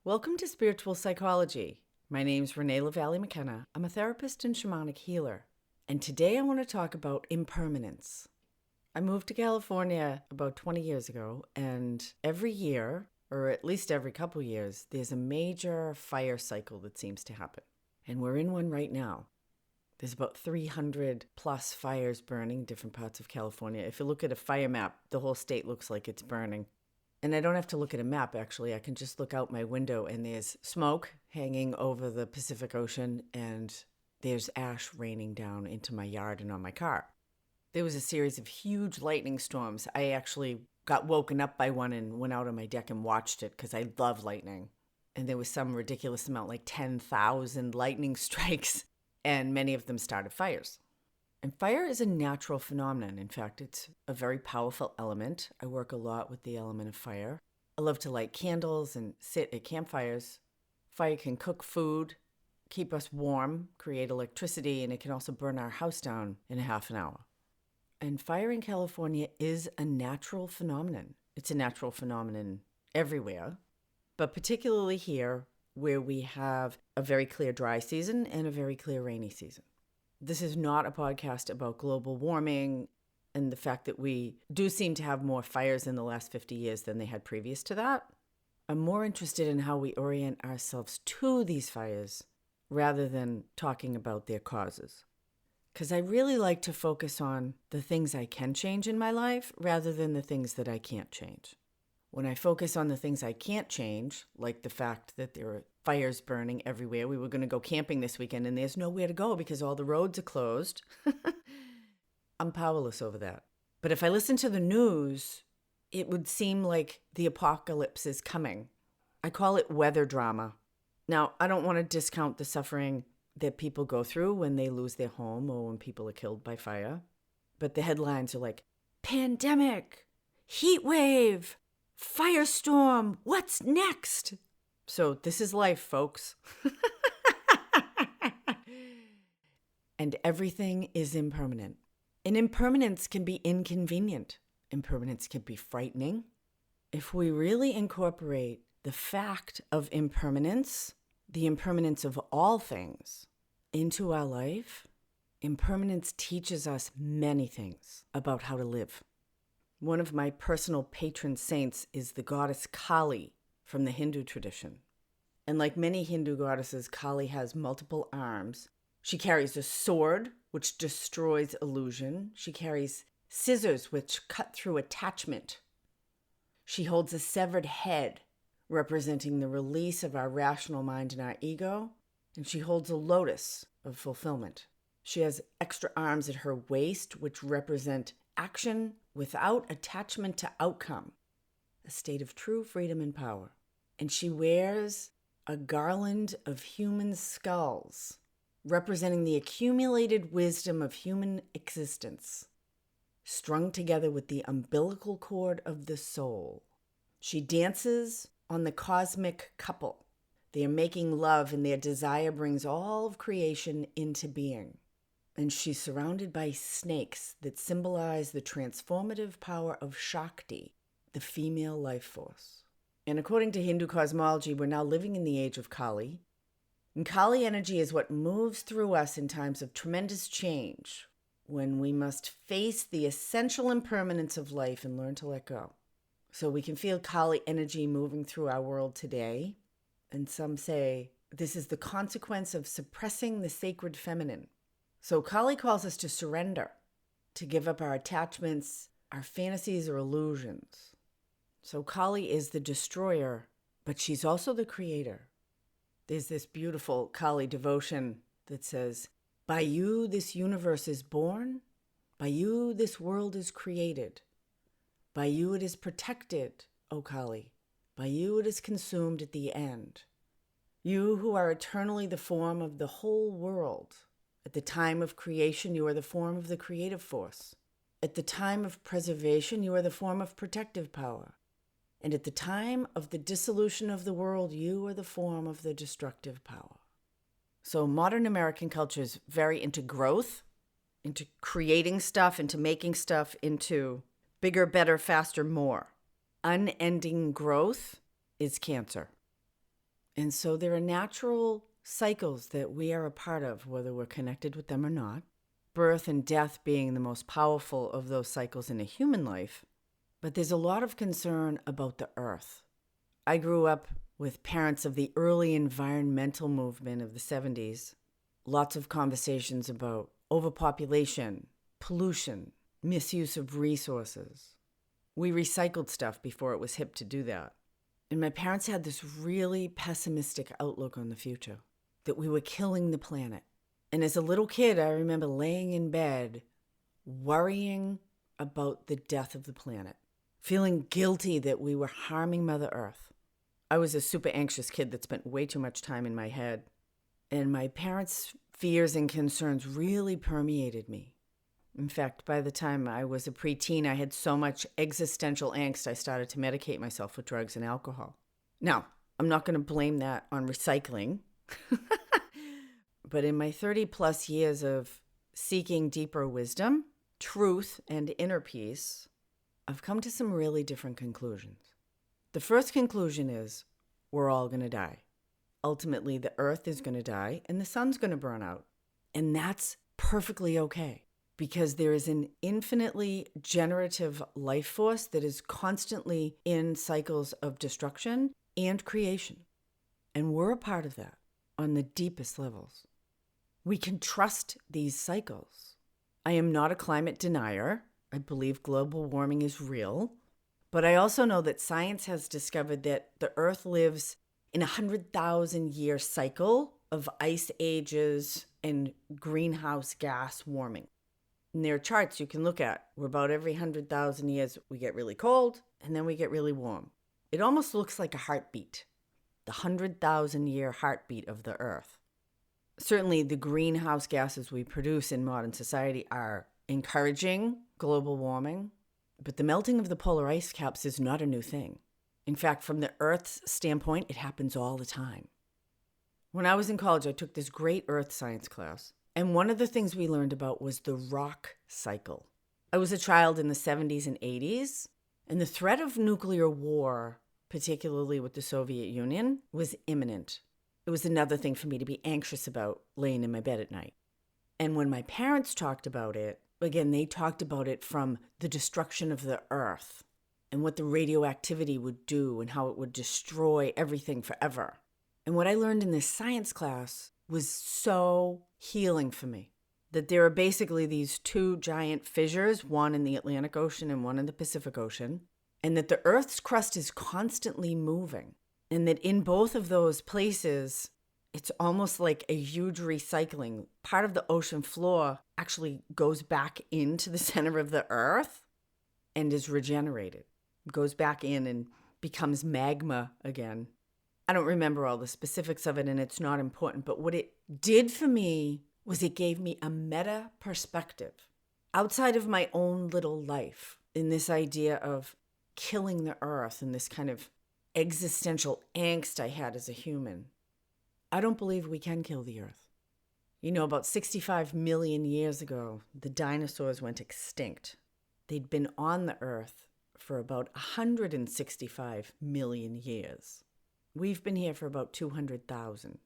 Welcome to Spiritual Psychology. My name's Renee LaValle McKenna. I'm a therapist and shamanic healer. And today I want to talk about impermanence. I moved to California about 20 years ago, and every year, or at least every couple years, there's a major fire cycle that seems to happen. And we're in one right now. There's about 300 plus fires burning in different parts of California. If you look at a fire map, the whole state looks like it's burning. And I don't have to look at a map, actually. I can just look out my window and there's smoke hanging over the Pacific Ocean and there's ash raining down into my yard and on my car. There was a series of huge lightning storms. I actually got woken up by one and went out on my deck and watched it because I love lightning. And there was some ridiculous amount, like 10,000 lightning strikes, and many of them started fires. And fire is a natural phenomenon. In fact, it's a very powerful element. I work a lot with the element of fire. I love to light candles and sit at campfires. Fire can cook food, keep us warm, create electricity, and it can also burn our house down in a half an hour. And fire in California is a natural phenomenon. It's a natural phenomenon everywhere, but particularly here where we have a very clear dry season and a very clear rainy season. This is not a podcast about global warming and the fact that we do seem to have more fires in the last 50 years than they had previous to that. I'm more interested in how we orient ourselves to these fires rather than talking about their causes. Because I really like to focus on the things I can change in my life rather than the things that I can't change. When I focus on the things I can't change, like the fact that there are fires burning everywhere. We were going to go camping this weekend and there's nowhere to go because all the roads are closed. I'm powerless over that. But if I listen to the news, it would seem like the apocalypse is coming. I call it weather drama. Now, I don't want to discount the suffering that people go through when they lose their home or when people are killed by fire. But the headlines are like, pandemic, heat wave, firestorm, what's next? So this is life, folks. And everything is impermanent. And impermanence can be inconvenient. Impermanence can be frightening. If we really incorporate the fact of impermanence, the impermanence of all things, into our life, impermanence teaches us many things about how to live. One of my personal patron saints is the goddess Kali from the Hindu tradition. And like many Hindu goddesses, Kali has multiple arms. She carries a sword, which destroys illusion. She carries scissors, which cut through attachment. She holds a severed head, representing the release of our rational mind and our ego. And she holds a lotus of fulfillment. She has extra arms at her waist, which represent action without attachment to outcome, a state of true freedom and power. And she wears a garland of human skulls, representing the accumulated wisdom of human existence, strung together with the umbilical cord of the soul. She dances on the cosmic couple. They are making love, and their desire brings all of creation into being. And she's surrounded by snakes that symbolize the transformative power of Shakti, the female life force. And according to Hindu cosmology, we're now living in the age of Kali. And Kali energy is what moves through us in times of tremendous change, when we must face the essential impermanence of life and learn to let go. So we can feel Kali energy moving through our world today. And some say this is the consequence of suppressing the sacred feminine. So Kali calls us to surrender, to give up our attachments, our fantasies or illusions. So Kali is the destroyer, but she's also the creator. There's this beautiful Kali devotion that says, by you this universe is born, by you this world is created, by you it is protected, O Kali, by you it is consumed at the end. You who are eternally the form of the whole world. At the time of creation, you are the form of the creative force. At the time of preservation, you are the form of protective power. And at the time of the dissolution of the world, you are the form of the destructive power. So modern American culture is very into growth, into creating stuff, into making stuff, into bigger, better, faster, more. Unending growth is cancer. And so there are natural cycles that we are a part of, whether we're connected with them or not. Birth and death being the most powerful of those cycles in a human life. But there's a lot of concern about the earth. I grew up with parents of the early environmental movement of the 70s. Lots of conversations about overpopulation, pollution, misuse of resources. We recycled stuff before it was hip to do that. And my parents had this really pessimistic outlook on the future, that we were killing the planet. And as a little kid, I remember laying in bed, worrying about the death of the planet, feeling guilty that we were harming Mother Earth. I was a super anxious kid that spent way too much time in my head. And my parents' fears and concerns really permeated me. In fact, by the time I was a preteen, I had so much existential angst, I started to medicate myself with drugs and alcohol. Now, I'm not going to blame that on recycling. But in my 30 plus years of seeking deeper wisdom, truth, and inner peace, I've come to some really different conclusions. The first conclusion is we're all going to die. Ultimately, the earth is going to die and the sun's going to burn out. And that's perfectly okay, because there is an infinitely generative life force that is constantly in cycles of destruction and creation. And we're a part of that on the deepest levels. We can trust these cycles. I am not a climate denier. I believe global warming is real. But I also know that science has discovered that the Earth lives in a 100,000-year cycle of ice ages and greenhouse gas warming. And there are charts you can look at where about every 100,000 years we get really cold and then we get really warm. It almost looks like a heartbeat, the 100,000-year heartbeat of the Earth. Certainly the greenhouse gases we produce in modern society are encouraging global warming, but the melting of the polar ice caps is not a new thing. In fact, from the Earth's standpoint, it happens all the time. When I was in college, I took this great earth science class, and one of the things we learned about was the rock cycle. I was a child in the 70s and 80s, and the threat of nuclear war, particularly with the Soviet Union, was imminent. It was another thing for me to be anxious about laying in my bed at night. And when my parents talked about it, again, they talked about it from the destruction of the earth and what the radioactivity would do and how it would destroy everything forever. And what I learned in this science class was so healing for me, that there are basically these two giant fissures, one in the Atlantic Ocean and one in the Pacific Ocean, and that the Earth's crust is constantly moving. And that in both of those places, it's almost like a huge recycling. Part of the ocean floor actually goes back into the center of the earth and is regenerated. Goes back in and becomes magma again. I don't remember all the specifics of it, and it's not important, but what it did for me was it gave me a meta perspective outside of my own little life in this idea of killing the earth and this kind of existential angst I had as a human. I don't believe we can kill the earth. You know, about 65 million years ago, the dinosaurs went extinct. They'd been on the earth for about 165 million years. We've been here for about 200,000,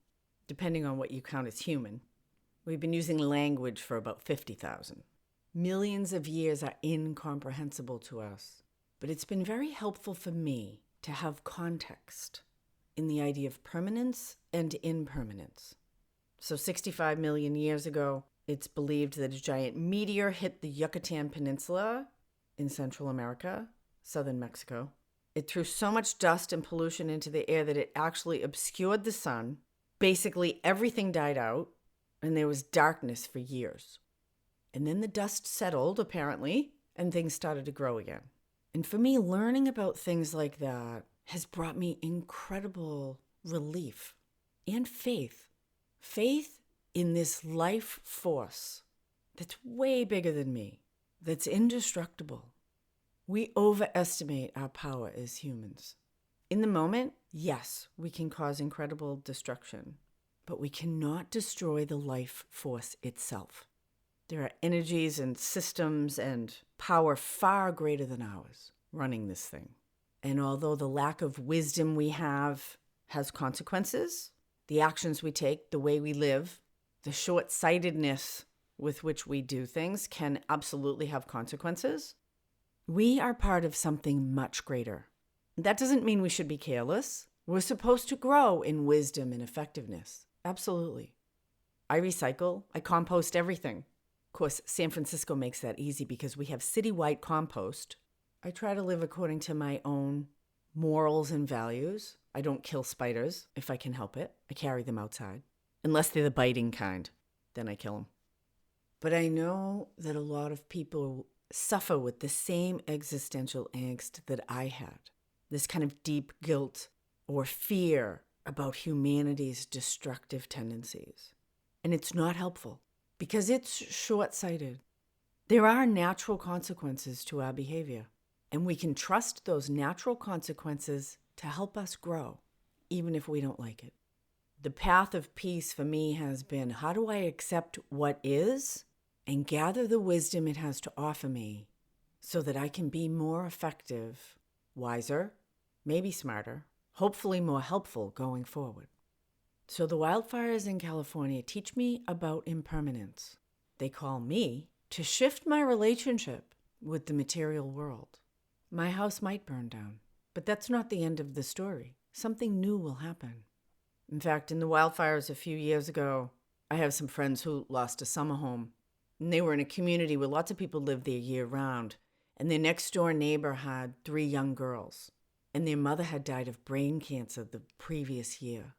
depending on what you count as human. We've been using language for about 50,000. Millions of years are incomprehensible to us, but it's been very helpful for me to have context in the idea of permanence and impermanence. So 65 million years ago, it's believed that a giant meteor hit the Yucatan Peninsula in Central America, southern Mexico. It threw so much dust and pollution into the air that it actually obscured the sun. Basically, everything died out, and there was darkness for years. And then the dust settled, apparently, and things started to grow again. And for me, learning about things like that has brought me incredible relief and faith. Faith in this life force that's way bigger than me, that's indestructible. We overestimate our power as humans. In the moment, yes, we can cause incredible destruction, but we cannot destroy the life force itself. There are energies and systems and power far greater than ours running this thing. And although the lack of wisdom we have has consequences. The actions we take, the way we live, the short-sightedness with which we do things can absolutely have consequences. We are part of something much greater. That doesn't mean we should be careless. We're supposed to grow in wisdom and effectiveness. Absolutely. I recycle. I compost everything. Of course, San Francisco makes that easy because we have citywide compost. I try to live according to my own morals and values. I don't kill spiders if I can help it. I carry them outside. Unless they're the biting kind, then I kill them. But I know that a lot of people suffer with the same existential angst that I had. This kind of deep guilt or fear about humanity's destructive tendencies. And it's not helpful because it's short-sighted. There are natural consequences to our behavior, and we can trust those natural consequences to help us grow, even if we don't like it. The path of peace for me has been, how do I accept what is and gather the wisdom it has to offer me so that I can be more effective, wiser, maybe smarter, hopefully more helpful going forward. So the wildfires in California teach me about impermanence. They call me to shift my relationship with the material world. My house might burn down, but that's not the end of the story. Something new will happen. In fact, in the wildfires a few years ago, I have some friends who lost a summer home. And they were in a community where lots of people lived there year-round. And their next-door neighbor had 3 young girls. And their mother had died of brain cancer the previous year.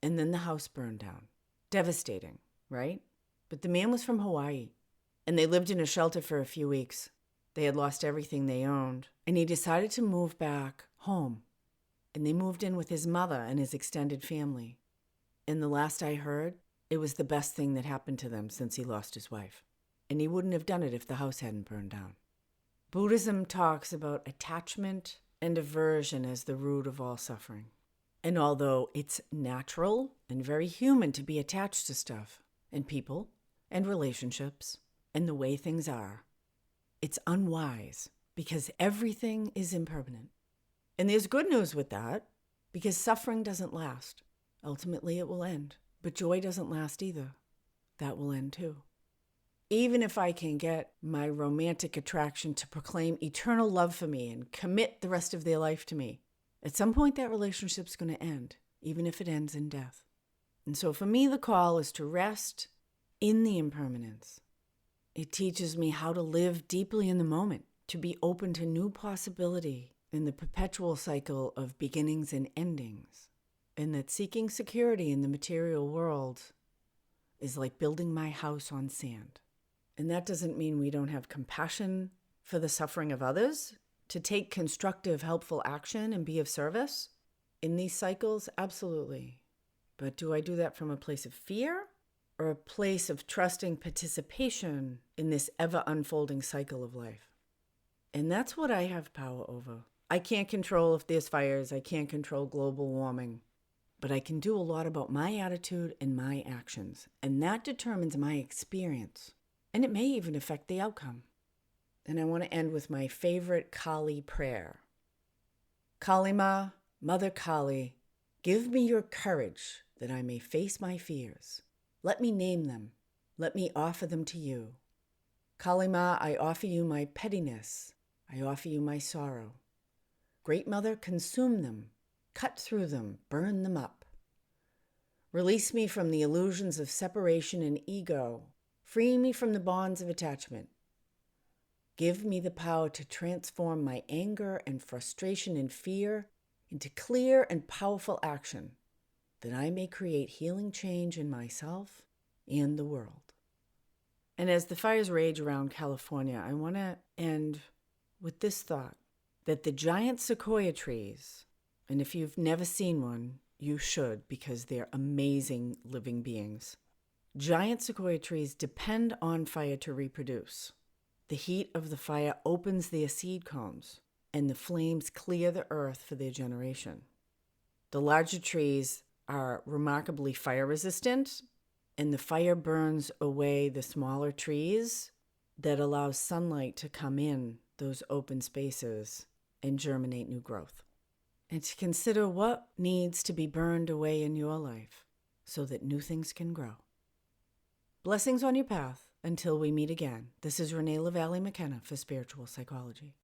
And then the house burned down. Devastating, right? But the man was from Hawaii. And they lived in a shelter for a few weeks. They had lost everything they owned. And he decided to move back home. And they moved in with his mother and his extended family. And the last I heard, it was the best thing that happened to them since he lost his wife. And he wouldn't have done it if the house hadn't burned down. Buddhism talks about attachment and aversion as the root of all suffering. And although it's natural and very human to be attached to stuff and people and relationships and the way things are, it's unwise because everything is impermanent. And there's good news with that because suffering doesn't last. Ultimately, it will end. But joy doesn't last either. That will end too. Even if I can get my romantic attraction to proclaim eternal love for me and commit the rest of their life to me, at some point that relationship's going to end, even if it ends in death. And so for me, the call is to rest in the impermanence. It teaches me how to live deeply in the moment, to be open to new possibility in the perpetual cycle of beginnings and endings. And that seeking security in the material world is like building my house on sand. And that doesn't mean we don't have compassion for the suffering of others, to take constructive, helpful action and be of service in these cycles, absolutely. But do I do that from a place of fear or a place of trusting participation in this ever-unfolding cycle of life? And that's what I have power over. I can't control if there's fires. I can't control global warming. But I can do a lot about my attitude and my actions. And that determines my experience. And it may even affect the outcome. And I want to end with my favorite Kali prayer. Kali Ma, Mother Kali, give me your courage that I may face my fears. Let me name them. Let me offer them to you. Kali Ma, I offer you my pettiness. I offer you my sorrow. Great Mother, consume them. Cut through them, burn them up. Release me from the illusions of separation and ego. Free me from the bonds of attachment. Give me the power to transform my anger and frustration and fear into clear and powerful action, that I may create healing change in myself and the world. And as the fires rage around California, I want to end with this thought, that the giant sequoia trees, and if you've never seen one, you should, because they're amazing living beings. Giant sequoia trees depend on fire to reproduce. The heat of the fire opens their seed cones, and the flames clear the earth for their generation. The larger trees are remarkably fire resistant, and the fire burns away the smaller trees that allows sunlight to come in those open spaces and germinate new growth. and to consider what needs to be burned away in your life so that new things can grow. Blessings on your path until we meet again. This is Renee LaValle McKenna for Spiritual Psychology.